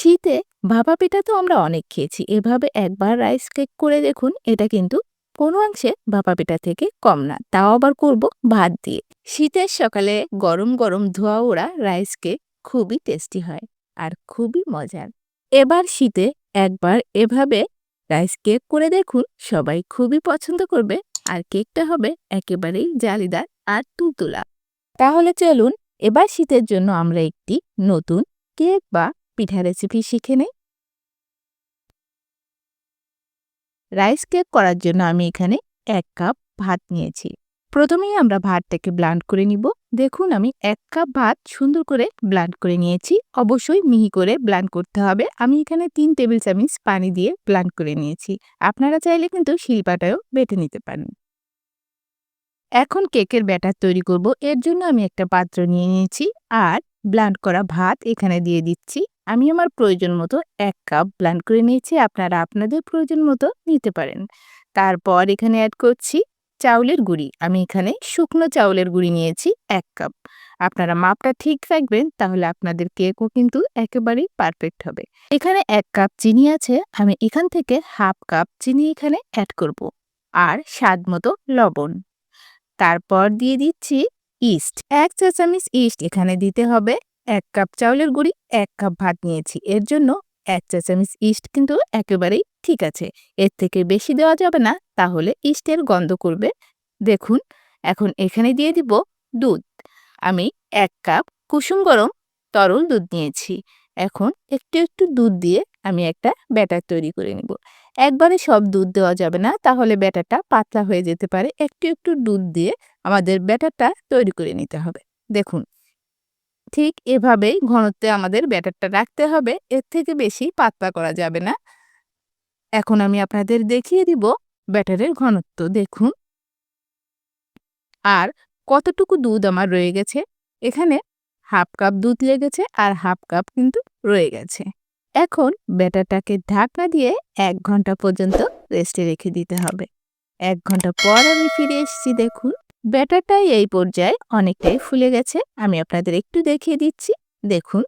শীতে ভাপা পিঠা তো আমরা অনেক খেয়েছি। এভাবে একবার রাইস কেক করে দেখুন। এটা কিন্তু কোনো অংশে ভাপা পিঠা থেকে কম না। তাও আবার করব ভাত দিয়ে। শীতের সকালে গরম গরম ধোয়া ওড়া রাইস কেক খুবই টেস্টি হয় আর খুবই মজার। এবার শীতে একবার এভাবে রাইস কেক করে দেখুন। সবাই খুবই পছন্দ করবে আর কেকটা হবে একেবারেই জালিদার আর তুলতুলা। তাহলে চলুন এবার শীতের জন্য আমরা একটি নতুন কেক বা পিঠা রেসিপি শিখে নেই। রাইস কেক করার জন্য আমি এখানে ১ কাপ ভাত নিয়েছি। প্রথমেই আমরা ভাতটাকে ব্লান্ড করে নিব। দেখুন আমি ১ কাপ ভাত সুন্দর করে ব্লান্ড করে নিয়েছি। অবশ্যই মিহি করে ব্লান্ড করতে হবে। আমি এখানে ৩ টেবিল চামচ পানি দিয়ে ব্লান্ড করে নিয়েছি। আপনারা চাইলে কিন্তু শিলপাটায়ও বেটে নিতে পারেন। এখন কেকের ব্যাটার তৈরি করব। এর জন্য আমি একটা পাত্র নিয়ে নিয়েছি আর ব্লান্ড করা ভাত এখানে দিয়ে দিচ্ছি। আমি আমার প্রয়োজন মতো ১ কাপ ব্লান্ড করে নিয়েছি। আপনারা আপনাদের প্রয়োজন মতো নিতে পারেন। তারপর এখানে অ্যাড করছি চাউলের গুঁড়ি। আমি এখানে শুকনো চাউলের গুঁড়ি নিয়েছি ১ কাপ। আপনারা মাপটা ঠিক রাখবেন, তাহলে আপনাদের কেকও কিন্তু একেবারেই পারফেক্ট হবে। এখানে ১ কাপ চিনি আছে। আমি এখান থেকে হাফ কাপ চিনি এখানে অ্যাড করব আর স্বাদ মতো লবণ। তারপর দিয়ে দিচ্ছি ইস্ট। ১ চা চামচ ইস্ট এখানে দিতে হবে। ১ কাপ চাউলের গুঁড়ি, ১ কাপ ভাত নিয়েছি। এর জন্য ১ চা চামচ ইস্ট কিন্তু একেবারেই ঠিক আছে। এর থেকে বেশি দেওয়া যাবে না, তাহলে ইস্টের গন্ধ করবে। দেখুন এখন এখানে দিয়ে দিব দুধ। আমি ১ কাপ কুসুম গরম তরল দুধ নিয়েছি। এখন একটু একটু দুধ দিয়ে আমি একটা ব্যাটার তৈরি করে নিব। একবারে সব দুধ দেওয়া যাবে না, তাহলে ব্যাটারটা পাতলা হয়ে যেতে পারে। একটু একটু দুধ দিয়ে আমাদের ব্যাটারটা তৈরি করে নিতে হবে। দেখুন ঠিক এভাবেই ঘনত্বে আমাদের ব্যাটারটা রাখতে হবে। এর থেকে বেশি পাতলা করা যাবে না। এখন আমি আপনাদের দেখিয়ে দিব ব্যাটারের ঘনত্ব। দেখুন আর কতটুকু দুধ আমার রয়ে গেছে। এখানে হাফ কাপ দুধ লেগেছে আর হাফ কাপ কিন্তু রয়ে গেছে। এখন ব্যাটারটাকে ঢাকনা দিয়ে ১ ঘন্টা পর্যন্ত রেস্টে রেখে দিতে হবে। ১ ঘন্টা পর আমি ফিরে এসেছি। দেখুন ব্যাটারটা এই পর্যায়ে অনেকটাই ফুলে গেছে। আমি আপনাদের একটু দেখিয়ে দিচ্ছি। দেখুন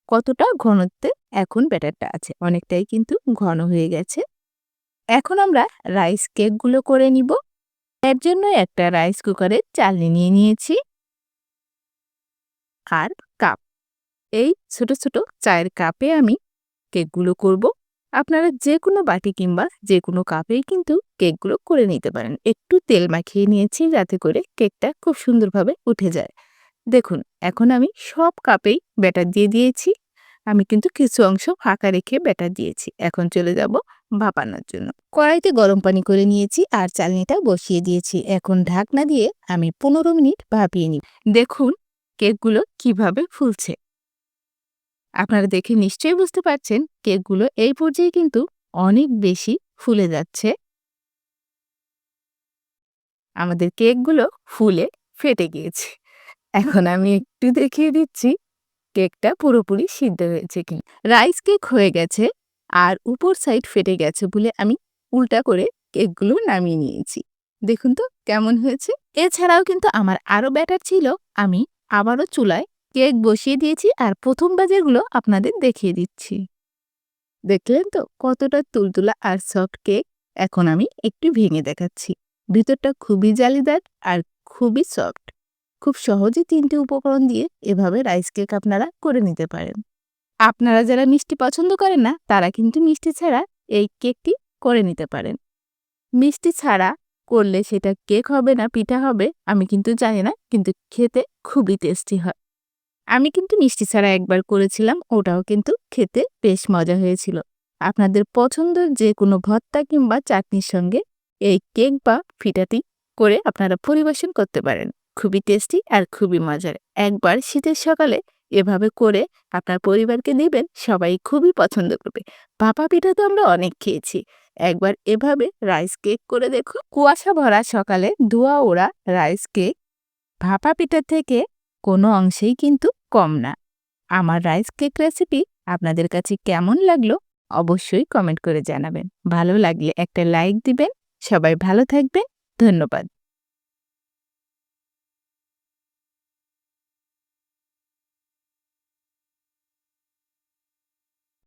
কতটা ঘনত্বে এখন ব্যাটারটা আছে। অনেকটাই কিন্তু ঘন হয়ে গেছে। এখন আমরা রাইস কেকগুলো করে নিব। এর জন্য একটা রাইস কুকারে চালনি নিয়ে নিয়েছি আর কাপ। এই ছোট ছোট চায়ের কাপে আমি কেকগুলো করব। আপনারা যে কোনো বাটি কিংবা যে কোনো কাপেই কিন্তু কেকগুলো করে নিতে পারেন। একটু তেল মাখিয়ে নিয়েছি যাতে করে কেকটা খুব সুন্দরভাবে উঠে যায়। দেখুন এখন আমি সব কাপেই ব্যাটার দিয়ে দিয়েছি। আমি কিন্তু কিছু অংশ ফাঁকা রেখে ব্যাটার দিয়েছি। এখন চলে যাব ভাপানোর জন্য। কড়াইতে গরম পানি করে নিয়েছি আর চালনিটা বসিয়ে দিয়েছি। এখন ঢাকনা দিয়ে আমি ১৫ মিনিট ভাপিয়ে নিই। দেখুন কেকগুলো কিভাবে ফুলছে। আপনারা দেখে নিশ্চয়ই বুঝতে পারছেন কেকগুলো এই পর্যায়ে কিন্তু অনেক বেশি ফুলে যাচ্ছে। আমাদের কেকগুলো ফুলে ফেটে গিয়েছে। এখন আমি একটু দেখিয়ে দিচ্ছি কেকটা পুরোপুরি সিদ্ধ হয়েছে কিনা। রাইস কেক হয়ে গেছে আর উপর সাইড ফেটে গেছে বলে আমি উল্টা করে কেকগুলো নামিয়ে নিয়েছি। দেখুন তো কেমন হয়েছে। এছাড়াও কিন্তু আমার আরও ব্যাটার ছিল। আমি আবারও চুলায় কেক বসিয়ে দিয়েছি আর প্রথম বাজেরগুলো আপনাদের দেখিয়ে দিচ্ছি। দেখলেন তো কতটা তুলতুলা আর সফট কেক। এখন আমি একটু ভেঙে দেখাচ্ছি। ভিতরটা খুবই জালিদার আর খুবই সফট। খুব সহজে ৩টে উপকরণ দিয়ে এভাবে রাইস কেক আপনারা করে নিতে পারেন। আপনারা যারা মিষ্টি পছন্দ করেন না, তারা কিন্তু মিষ্টি ছাড়া এই কেকটি করে নিতে পারেন। মিষ্টি ছাড়া করলে সেটা কেক হবে না পিঠা হবে আমি কিন্তু জানি না, কিন্তু খেতে খুবই টেস্টি হয়। আমি কিন্তু মিষ্টি ছাড়া একবার করেছিলাম, ওটাও কিন্তু খেতে বেশ মজা হয়েছিল। আপনাদের পছন্দের যে কোনো ভর্তা কিংবা চাটনির সঙ্গে এই কেক বা পিঠাটি করে আপনারা পরিবেশন করতে পারেন। খুবই টেস্টি আর খুবই মজার। একবার শীতের সকালে এভাবে করে আপনার পরিবারকে দিবেন, সবাই খুবই পছন্দ করবে। ভাপা পিঠা তো আমরা অনেক খেয়েছি। একবার এভাবে রাইস কেক করে দেখুন। কুয়াশা ভরা সকালে ধোয়া ওড়া রাইস কেক ভাপা পিঠা থেকে কোনো অংশেই কিন্তু কম না। আমার রাইস কেক রেসিপি আপনাদের কাছে কেমন লাগলো অবশ্যই কমেন্ট করে জানাবেন। ভালো লাগলে একটা লাইক দিবেন। সবাই ভালো থাকবেন। ধন্যবাদ।